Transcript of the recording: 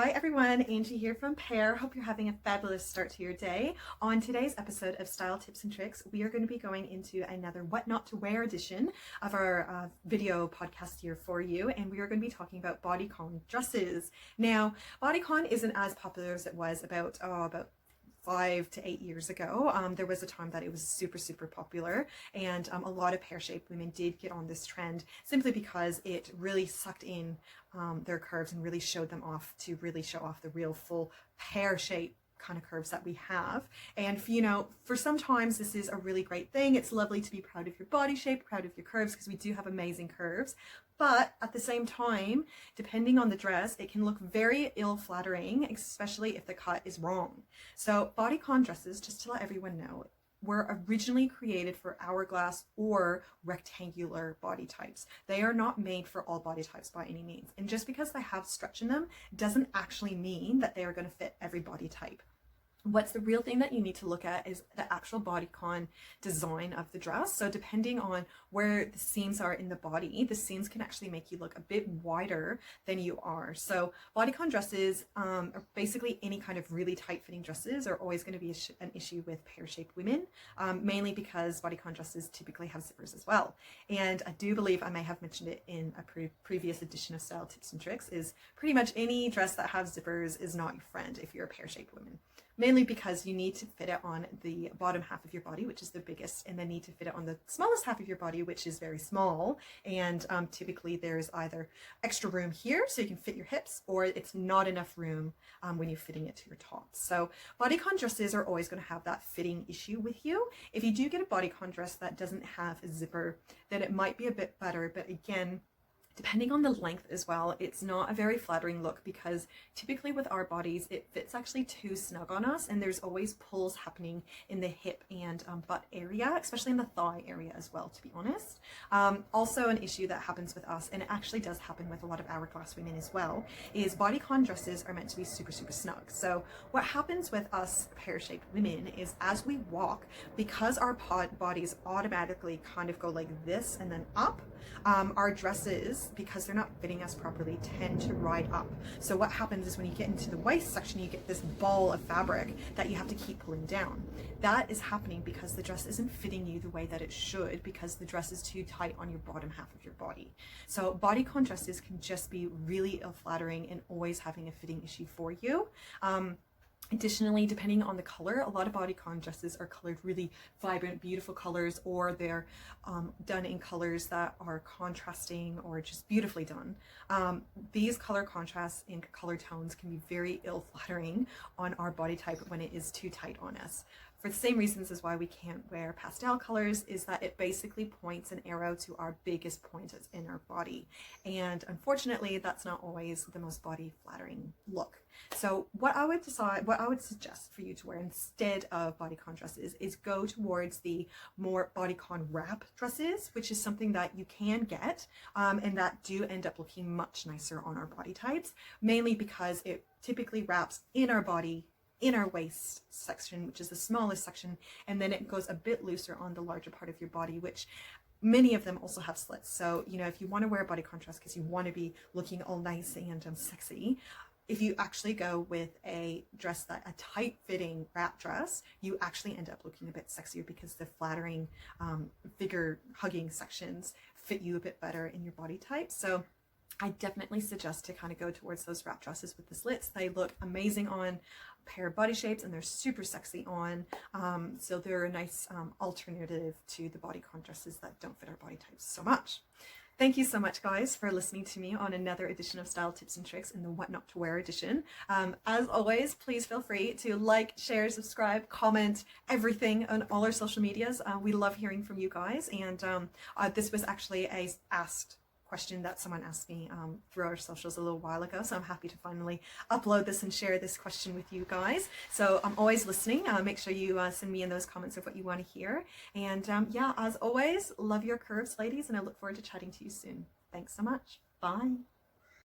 Hi everyone, Angie here from Pear. Hope you're having a fabulous start to your day. On today's episode of Style Tips and Tricks, we are going to be going into another What Not to Wear edition of our video podcast here for you, and we are going to be talking about bodycon dresses. Now, bodycon isn't as popular as it was about 5 to 8 years ago. There was a time that it was super popular, and a lot of pear-shaped women did get on this trend simply because it really sucked in their curves and really showed them off to really show off the real full pear shape kind of curves that we have. And for sometimes this is a really great thing. It's lovely to be proud of your body shape, proud of your curves, because we do have amazing curves. But at the same time, depending on the dress, it can look very ill-flattering, especially if the cut is wrong. So bodycon dresses, just to let everyone know, were originally created for hourglass or rectangular body types. They are not made for all body types by any means. And just because they have stretch in them doesn't actually mean that they are going to fit every body type. What's the real thing that you need to look at is the actual bodycon design of the dress. So depending on where the seams are in the body, the seams can actually make you look a bit wider than you are. So bodycon dresses, or basically any kind of really tight fitting dresses, are always going to be an issue with pear-shaped women, mainly because bodycon dresses typically have zippers as well. And I do believe I may have mentioned it in a previous edition of Style Tips and Tricks, is pretty much any dress that has zippers is not your friend if you're a pear-shaped woman. Mainly because you need to fit it on the bottom half of your body, which is the biggest, and then need to fit it on the smallest half of your body, which is very small. And typically there's either extra room here so you can fit your hips, or it's not enough room when you're fitting it to your tops. So bodycon dresses are always going to have that fitting issue with you. If you do get a bodycon dress that doesn't have a zipper, then it might be a bit better. But again, depending on the length as well, it's not a very flattering look, because typically with our bodies, it fits actually too snug on us, and there's always pulls happening in the hip and butt area, especially in the thigh area as well, to be honest. Also an issue that happens with us, and it actually does happen with a lot of hourglass women as well, is bodycon dresses are meant to be super snug. So what happens with us pear-shaped women is as we walk, because our bodies automatically kind of go like this and then up, our dresses, because they're not fitting us properly, tend to ride up. So what happens is when you get into the waist section, you get this ball of fabric that you have to keep pulling down. That is happening because the dress isn't fitting you the way that it should, because the dress is too tight on your bottom half of your body. So bodycon dresses can just be really ill-flattering and always having a fitting issue for you. Additionally, depending on the color, a lot of bodycon dresses are colored really vibrant, beautiful colors, or they're done in colors that are contrasting or just beautifully done. These color contrasts and color tones can be very ill-flattering on our body type when it is too tight on us. For the same reasons as why we can't wear pastel colors, is that it basically points an arrow to our biggest point in our body. And unfortunately, that's not always the most body flattering look. So what I would suggest for you to wear instead of bodycon dresses is go towards the more bodycon wrap dresses, which is something that you can get and that do end up looking much nicer on our body types, mainly because it typically wraps in our body, in our waist section, which is the smallest section, and then it goes a bit looser on the larger part of your body, which many of them also have slits. So if you want to wear a bodycon dress because you want to be looking all nice and sexy, if you actually go with a tight fitting wrap dress, you actually end up looking a bit sexier, because the flattering figure hugging sections fit you a bit better in your body type. So I definitely suggest to kind of go towards those wrap dresses with the slits. They look amazing on pear body shapes, and they're super sexy on. So they're a nice alternative to the bodycon dresses that don't fit our body types so much. Thank you so much, guys, for listening to me on another edition of Style Tips and Tricks in the What Not to Wear edition. As always, please feel free to like, share, subscribe, comment, everything on all our social medias. We love hearing from you guys, and this was actually a asked question that someone asked me through our socials a little while ago, so I'm happy to finally upload this and share this question with you guys. So I'm always listening. Make sure you send me in those comments of what you want to hear. And yeah, as always, love your curves, ladies, and I look forward to chatting to you soon. Thanks so much. Bye.